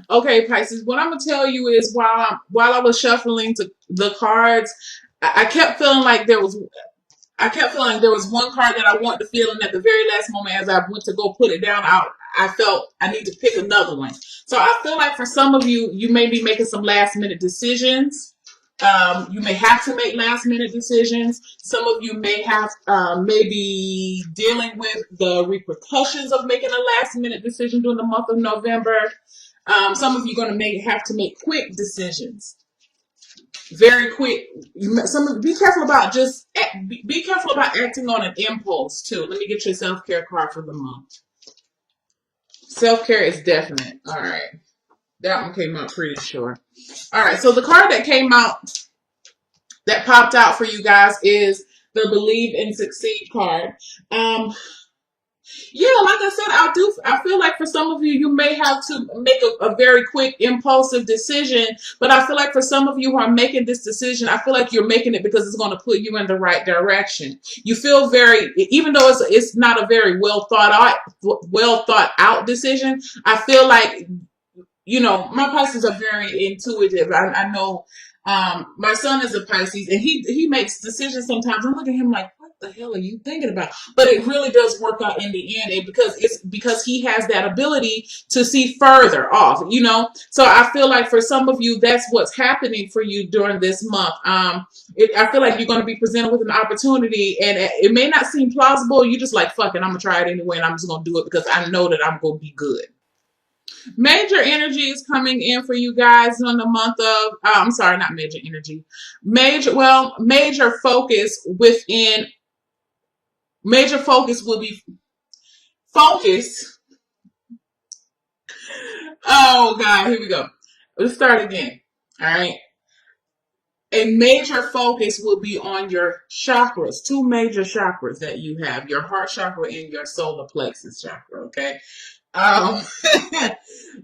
Okay, Pisces. What I'm gonna tell you is while I was shuffling to the cards, I kept feeling like there was one card that I wanted to feel, and at the very last moment, as I went to go put it down, I felt I need to pick another one. So I feel like for some of you, you may be making some last minute decisions. You may have to make last minute decisions. Some of you may have maybe dealing with the repercussions of making a last minute decision during the month of November. Some of you are going to have to make quick decisions, very quick. Be careful about be careful about acting on an impulse too. Let me get your self care card for the month. Self care is definite. All right, that one came out pretty sure. All right, so the card that popped out for you guys is the Believe and Succeed card. Um, Yeah, like I said, I feel like for some of you, you may have to make a very quick, impulsive decision. But I feel like for some of you who are making this decision, I feel like you're making it because it's going to put you in the right direction. You feel even though it's not a very well thought out decision. I feel like my Pisces are very intuitive. I know my son is a Pisces, and he makes decisions sometimes. I'm looking at him like, what the hell are you thinking about? But it really does work out in the end, because he has that ability to see further off. So I feel like for some of you, that's what's happening for you during this month. I feel like you're going to be presented with an opportunity, and it may not seem plausible. You just like, fuck it, I'm gonna try it anyway, and I'm just gonna do it because I know that I'm gonna be good. Major energy is coming in for you guys on the month of, I'm sorry, not major energy. Major focus major focus will be focus. Oh, God, here we go. Let's start again. All right. A major focus will be on your chakras, two major chakras that you have, your heart chakra and your solar plexus chakra, okay? Um,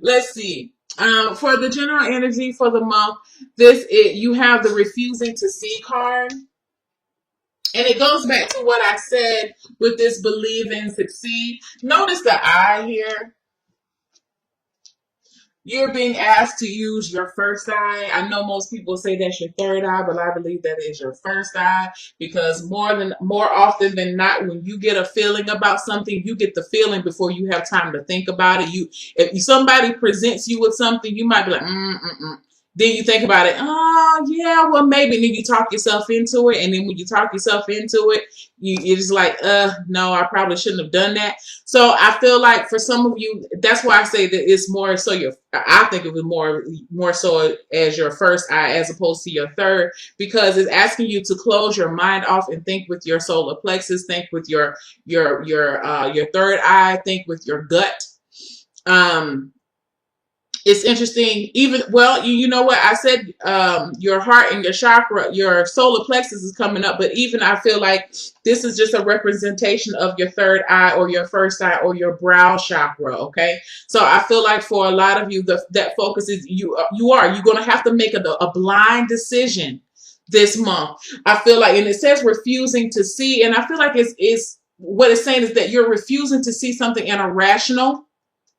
let's see. For the general energy for the month, you have the refusing to see card, and it goes back to what I said with this believe and succeed. Notice the eye here. You're being asked to use your first eye. I know most people say that's your third eye, but I believe that is your first eye, because more often than not, when you get a feeling about something, you get the feeling before you have time to think about it. If somebody presents you with something, you might be like, Then you think about it. Oh, yeah, well, maybe. And then you talk yourself into it. And then when you talk yourself into it, you're just like, no, I probably shouldn't have done that. So I feel like for some of you, that's why I say that it's more so I think it was more so as your first eye as opposed to your third, because it's asking you to close your mind off and think with your solar plexus, think with your third eye, think with your gut. It's interesting. You know what I said, your heart and your chakra, your solar plexus is coming up, but even I feel like this is just a representation of your third eye or your first eye or your brow chakra. Okay, so I feel like for a lot of you, that focus is you're going to have to make a blind decision this month. I feel like, and it says refusing to see, and I feel like it's what it's saying is that you're refusing to see something in a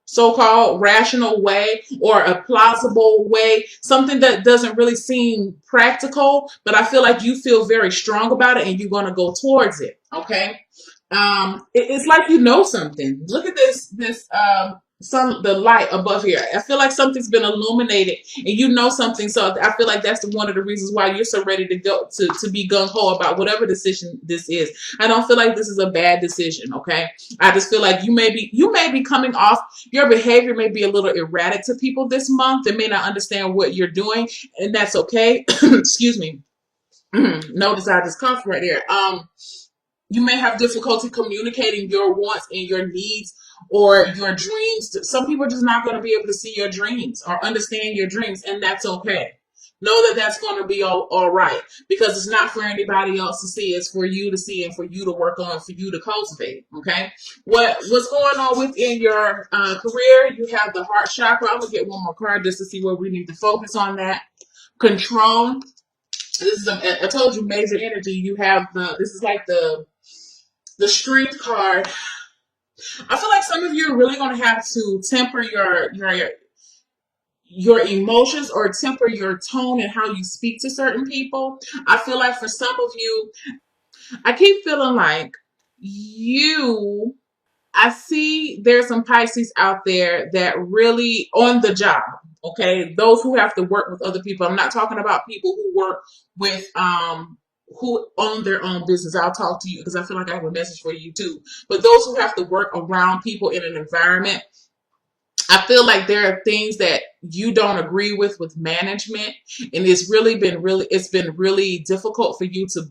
so-called rational way or a plausible way, something that doesn't really seem practical, but I feel like you feel very strong about it and you're going to go towards it. Okay. It's like you know something. Look at the light above here. I feel like something's been illuminated and you know something. So I feel like that's one of the reasons why you're so ready to go to be gung-ho about whatever decision this is. I don't feel like this is a bad decision. Okay. I just feel like you may be coming off, your behavior may be a little erratic to people this month. They may not understand what you're doing, and that's okay. Excuse me. Notice I just coughed right there. You may have difficulty communicating your wants and your needs or your dreams. Some people are just not going to be able to see your dreams or understand your dreams, and that's okay. Know that that's going to be all right, because it's not for anybody else to see. It's for you to see and for you to work on, for you to cultivate. Okay, what's going on within your career? You have the heart chakra. I'm gonna get one more card just to see where we need to focus on that. Control. I told you major energy. You have this is like the strength card. I feel like some of you are really going to have to temper your emotions or temper your tone and how you speak to certain people. I feel like for some of you, I keep feeling like you I see there's some Pisces out there that really on the job. Okay, those who have to work with other people. I'm not talking about people who work with who own their own business. I'll talk to you because I feel like I have a message for you too. But those who have to work around people in an environment, I feel like there are things that you don't agree with management, and it's been really difficult for you to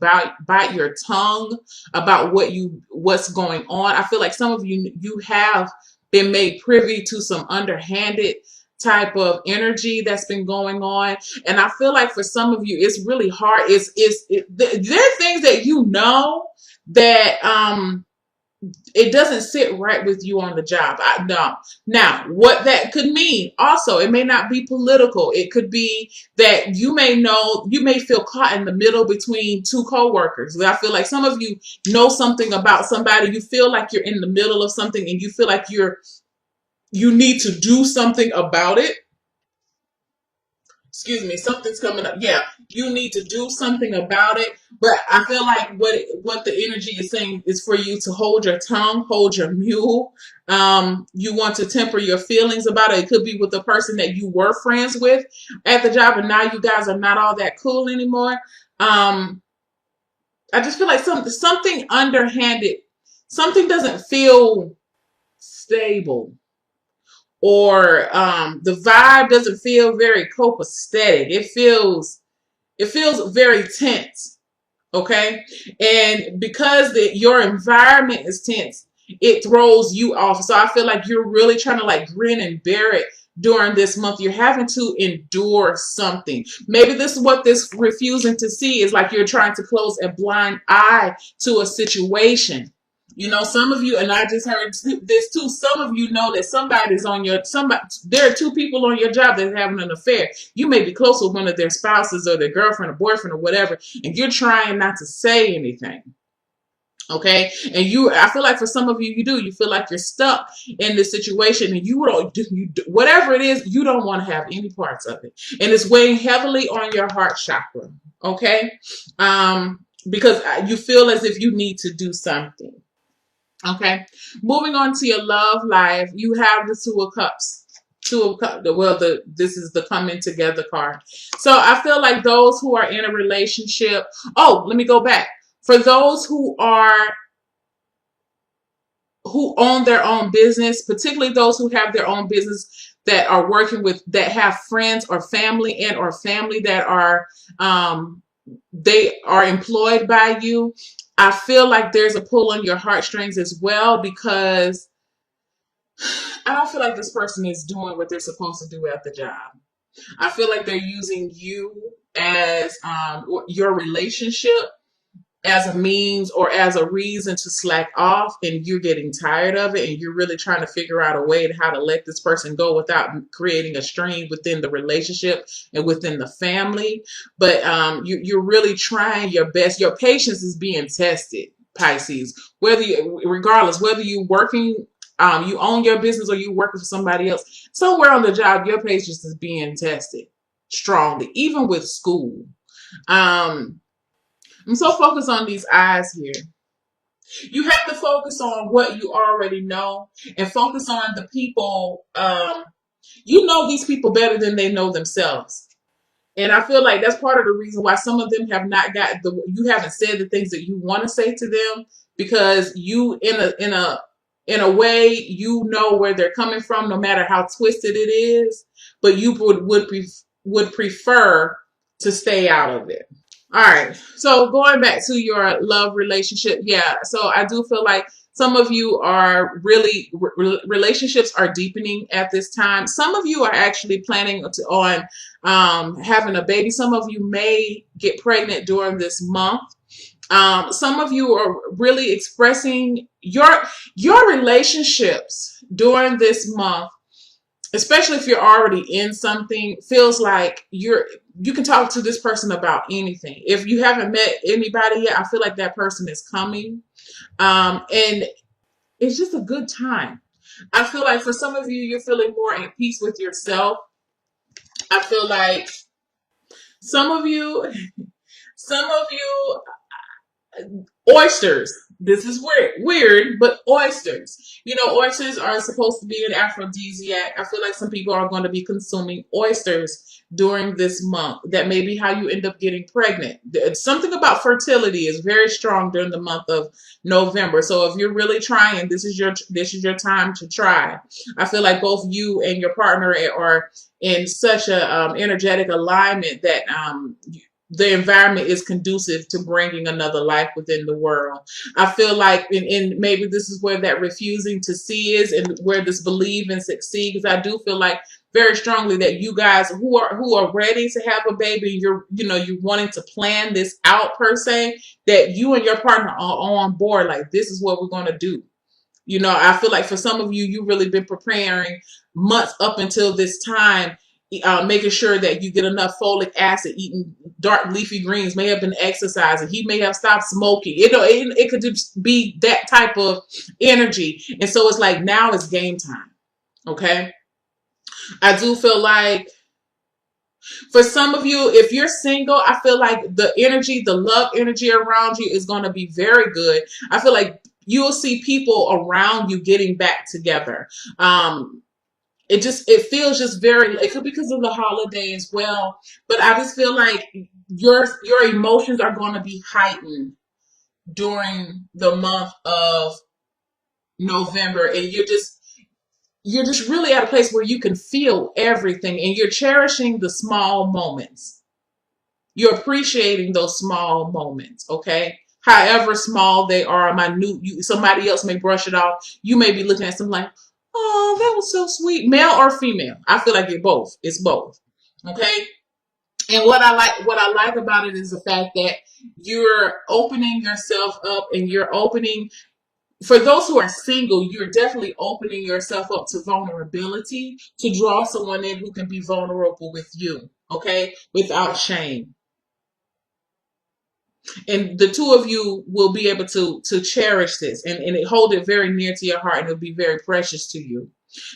bite your tongue about what's going on. I feel like some of you have been made privy to some underhanded type of energy that's been going on, and I feel like for some of you it's really hard. There are things that that it doesn't sit right with you on the job. I know. Now, what that could mean also, it may not be political. It could be that you may feel caught in the middle between two coworkers. I feel like some of you know something about somebody. You feel like you're in the middle of something and you feel like you need to do something about it. Excuse me, something's coming up. Yeah, you need to do something about it. But I feel like what the energy is saying is for you to hold your tongue, hold your mule. You want to temper your feelings about it. It could be with the person that you were friends with at the job, and now you guys are not all that cool anymore. I just feel like something underhanded, something doesn't feel stable, or the vibe doesn't feel very copacetic. It feels very tense. Okay, and because your environment is tense, it throws you off. So I feel like you're really trying to like grin and bear it during this month. You're having to endure something. Maybe this is what this refusing to see is like. You're trying to close a blind eye to a situation. Some of you, and I just heard this too. Some of you know that there are two people on your job that are having an affair. You may be close with one of their spouses or their girlfriend or boyfriend or whatever, and you're trying not to say anything. Okay. And I feel like for some of you, you feel like you're stuck in this situation, and whatever it is, you don't want to have any parts of it. And it's weighing heavily on your heart chakra. Okay. Because you feel as if you need to do something. Okay, moving on to your love life, you have the Two of Cups. This is the coming together card. So I feel like those who are in a relationship. Oh, let me go back. For those who own their own business, particularly those who have their own business that are that have friends or family that are they are employed by you. I feel like there's a pull on your heartstrings as well, because I don't feel like this person is doing what they're supposed to do at the job. I feel like they're using you as your relationship as a means or as a reason to slack off, and you're getting tired of it, and you're really trying to figure out a way to how to let this person go without creating a strain within the relationship and within the family. But you're really trying your best. Your patience is being tested, Pisces. Regardless whether you working, you own your business or you working for somebody else, somewhere on the job, your patience is being tested strongly, even with school. I'm so focused on these eyes here. You have to focus on what you already know and focus on the people. You know these people better than they know themselves. And I feel like that's part of the reason why some of them have not got you haven't said the things that you want to say to them, because you in a way, you know where they're coming from, no matter how twisted it is, but you would prefer to stay out of it. All right. So going back to your love relationship, yeah. So I do feel like some of you are really relationships are deepening at this time. Some of you are actually planning on having a baby. Some of you may get pregnant during this month. Some of you are really expressing your relationships during this month, especially if you're already in something. Feels like you can talk to this person about anything. If you haven't met anybody yet, I feel like that person is coming. And it's just a good time. I feel like for some of you, you're feeling more at peace with yourself. I feel like some of you, some of you oysters. This is weird, but oysters. You know, oysters are supposed to be an aphrodisiac. I feel like some people are going to be consuming oysters during this month. That may be how you end up getting pregnant. Something about fertility is very strong during the month of November. So if you're really trying, this is your time to try. I feel like both you and your partner are in such a energetic alignment that the environment is conducive to bringing another life within the world. I feel like, and maybe this is where that refusing to see is, and where this believe and succeed. Because I do feel like very strongly that you guys who are ready to have a baby, you're wanting to plan this out per se, that you and your partner are on board. Like, this is what we're going to do. I feel like for some of you, you've really been preparing months up until this time, making sure that you get enough folic acid, eating dark leafy greens, may have been exercising. He may have stopped smoking. It could just be that type of energy. And so it's like, now it's game time. Okay. I do feel like for some of you, if you're single, I feel like the love energy around you is going to be very good. I feel like you'll see people around you getting back together. It feels just very, it could be because of the holiday as well, but I just feel like your emotions are going to be heightened during the month of November, and you're just really at a place where you can feel everything, and you're cherishing the small moments. You're appreciating those small moments, okay? However small they are, minute, somebody else may brush it off. You may be looking at something like, oh, that was so sweet. Male or female. I feel like it's both. Okay? And what I like about it is the fact that you're opening yourself up, and you're opening, for those who are single, you're definitely opening yourself up to vulnerability, to draw someone in who can be vulnerable with you, okay? Without shame. And the two of you will be able to cherish this, and hold it very near to your heart, and it'll be very precious to you.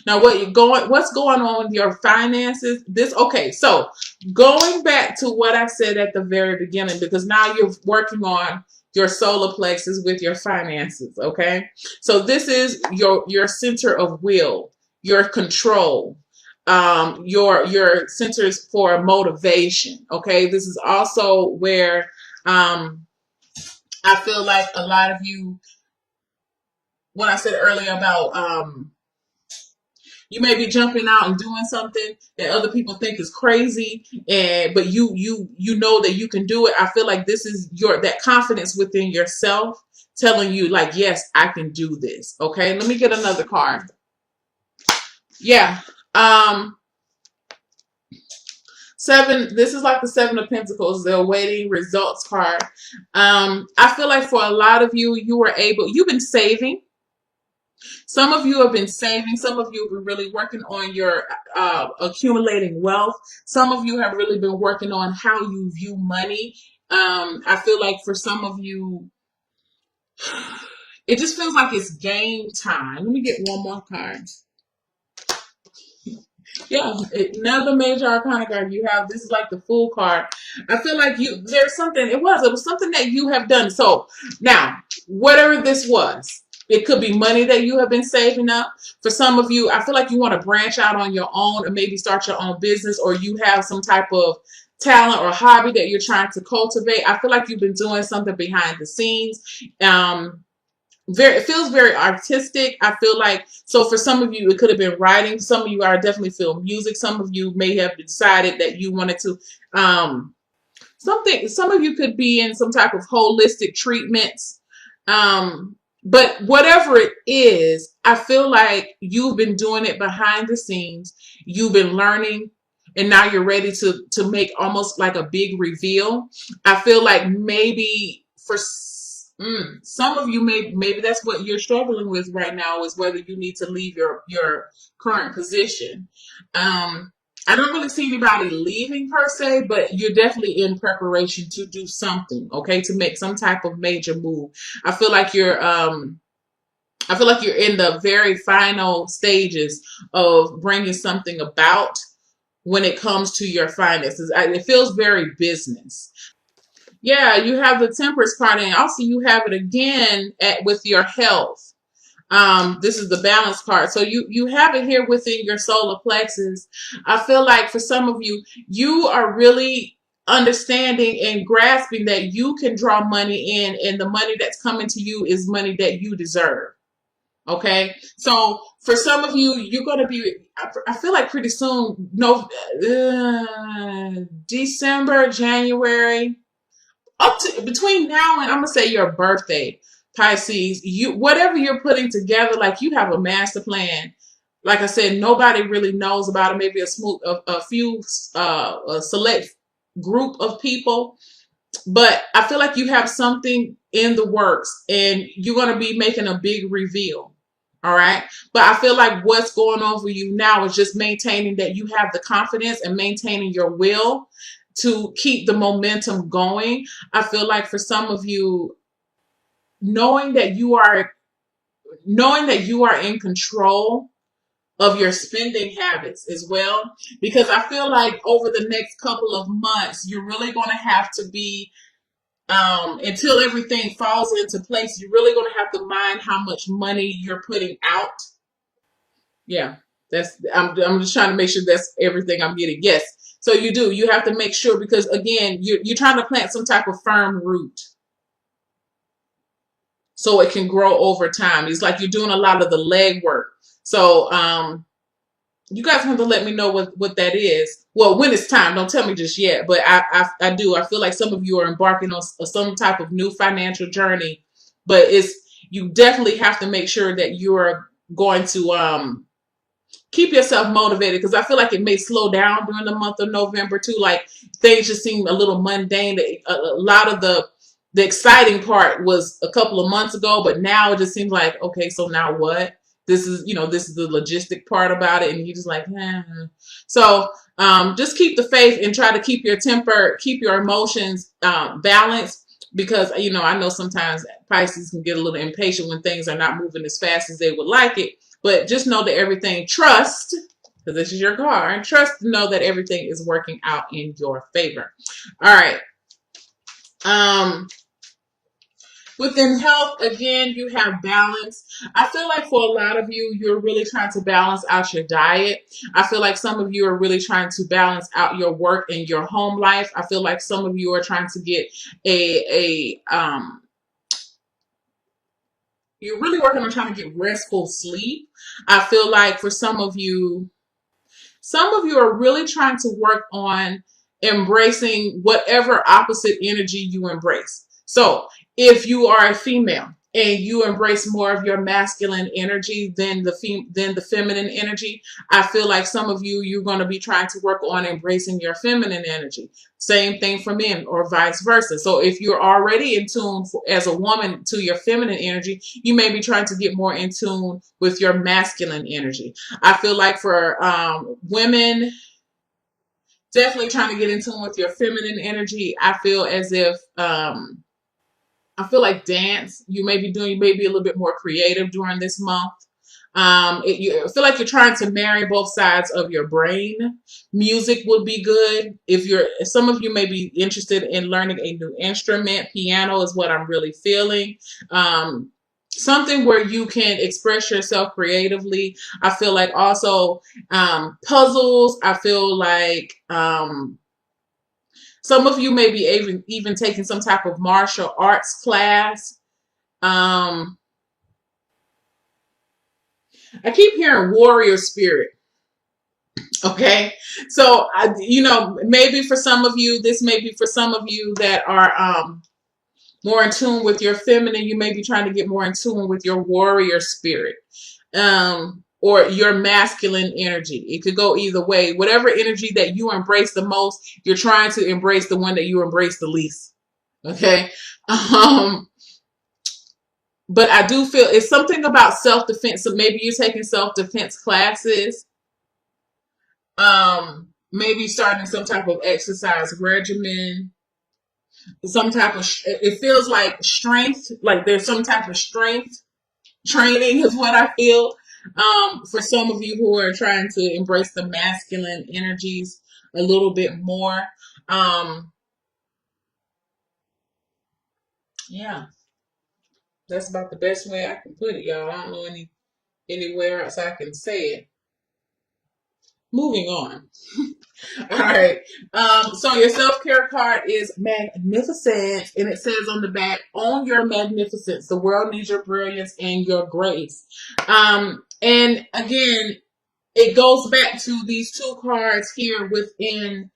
Now, what's going on with your finances? Okay, so going back to what I said at the very beginning, because now you're working on your solar plexus with your finances, okay? So this is your center of will, your control, your centers for motivation, okay? This is also where I feel like a lot of you, when I said earlier about you may be jumping out and doing something that other people think is crazy, but you know that you can do it. I feel like this is that confidence within yourself telling you, like, yes, I can do this. Okay, let me get another card. Yeah. Seven, this is like the Seven of Pentacles, the awaiting results card. I feel like for a lot of you, you've been saving. Some of you have been saving. Some of you have been really working on your accumulating wealth. Some of you have really been working on how you view money. I feel like for some of you, it just feels like it's game time. Let me get one more card. Yeah, another major arcana card you have. This is like the Fool card. I feel like there's something, it was something that you have done. So now, whatever this was, it could be money that you have been saving up. For some of you, I feel like you want to branch out on your own and maybe start your own business, or you have some type of talent or hobby that you're trying to cultivate. I feel like you've been doing something behind the scenes. It feels very artistic. I feel like, so for some of you, it could have been writing. Some of you are definitely feel music. Some of you may have decided that you wanted to, some of you could be in some type of holistic treatments. But whatever it is, I feel like you've been doing it behind the scenes. You've been learning, and now you're ready to make almost like a big reveal. I feel like maybe for some of you, maybe that's what you're struggling with right now, is whether you need to leave your current position. I don't really see anybody leaving per se, but you're definitely in preparation to do something, okay, to make some type of major move. I feel like you're in the very final stages of bringing something about, when it comes to your finances. It feels very business. Yeah, you have the temperance card, and also you have it again with your health. This is the balance card. So you have it here within your solar plexus. I feel like for some of you, you are really understanding and grasping that you can draw money in, and the money that's coming to you is money that you deserve. Okay, so for some of you, you're going to be. I feel like pretty soon, no, December, January, up to between now and I'm gonna say your birthday, Pisces. You whatever you're putting together, like you have a master plan. Like I said, nobody really knows about it. Maybe a few, a select group of people, but I feel like you have something in the works and you're going to be making a big reveal. All right. But I feel like what's going on for you now is just maintaining that you have the confidence and maintaining your will to keep the momentum going. I feel like for some of you, knowing that you are in control of your spending habits as well, because I feel like over the next couple of months, you're really going to have to be until everything falls into place, you're really going to have to mind how much money you're putting out. Yeah, I'm just trying to make sure that's everything I'm getting. Yes, so you have to make sure because again you're trying to plant some type of firm root so it can grow over time. It's like you're doing a lot of the leg work. So you guys have to let me know what that is. Well, when it's time, don't tell me just yet. But I do. I feel like some of you are embarking on some type of new financial journey, but you definitely have to make sure that you're going to keep yourself motivated because I feel like it may slow down during the month of November too. Like things just seem a little mundane. A lot of the exciting part was a couple of months ago, but now it just seems like, okay, so now what? This is the logistic part about it, and you're just like, eh. So just keep the faith and try to keep your temper, keep your emotions balanced because I know sometimes Pisces can get a little impatient when things are not moving as fast as they would like it. But just know that trust, because this is your card, trust to know that everything is working out in your favor. All right. Within health, again, you have balance. I feel like for a lot of you, you're really trying to balance out your diet. I feel like some of you are really trying to balance out your work and your home life. I feel like some of you are trying to get you're really working on trying to get restful sleep. I feel like for some of you are really trying to work on embracing whatever opposite energy you embrace. So if you are a female and you embrace more of your masculine energy than the feminine energy, I feel like some of you're going to be trying to work on embracing your feminine energy. Same thing for men or vice versa. So if you're already in tune as a woman to your feminine energy, you may be trying to get more in tune with your masculine energy. I feel like for women, definitely trying to get in tune with your feminine energy. I feel as if I feel like dance, you may be a little bit more creative during this month. I feel like you're trying to marry both sides of your brain. Music would be good. Some of you may be interested in learning a new instrument. Piano is what I'm really feeling. Something where you can express yourself creatively. I feel like also puzzles. I feel like some of you may be even taking some type of martial arts class. I keep hearing warrior spirit. Okay. So, maybe for some of you, this may be for some of you that are more in tune with your feminine. You may be trying to get more in tune with your warrior spirit. Or your masculine energy. It could go either way. Whatever energy that you embrace the most, you're trying to embrace the one that you embrace the least. Okay. But I do feel it's something about self-defense. So maybe you're taking self-defense classes. Maybe starting some type of exercise regimen. It feels like strength, like there's some type of strength training is what I feel. For some of you who are trying to embrace the masculine energies a little bit more. Um, yeah, that's about the best way I can put it, y'all. I don't know anywhere else I can say it. Moving on. All right. So your self-care card is magnificent, and it says on the back, "Own your magnificence. The world needs your brilliance and your grace." And again, it goes back to these two cards here within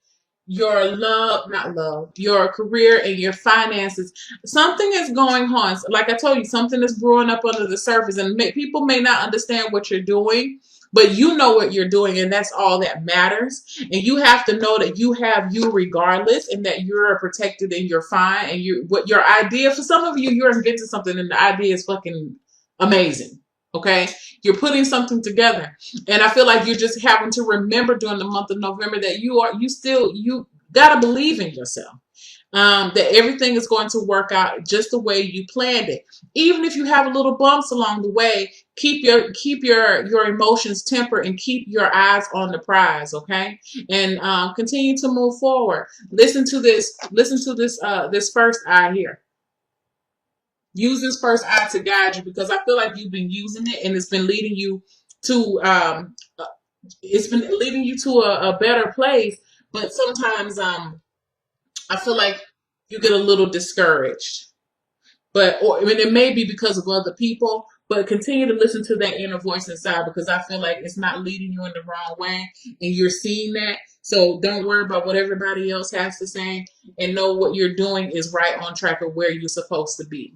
your not love, your career and your finances. Something is going on. Like I told you, something is brewing up under the surface, and people may not understand what you're doing, but you know what you're doing, and that's all that matters. And you have to know that you have you regardless, and that you're protected and you're fine. And what your idea, for some of you, you're inventing something, and the idea is fucking amazing. Okay, you're putting something together, and I feel like you're just having to remember during the month of November that you gotta believe in yourself. That everything is going to work out just the way you planned it. Even if you have a little bumps along the way, keep your emotions tempered and keep your eyes on the prize, okay? And continue to move forward. Listen to this. Listen to this first eye here. Use this first eye to guide you, because I feel like you've been using it and it's been leading you to a better place. But sometimes I feel like you get a little discouraged. I mean, it may be because of other people, but continue to listen to that inner voice inside, because I feel like it's not leading you in the wrong way, and you're seeing that. So don't worry about what everybody else has to say, and know what you're doing is right on track of where you're supposed to be.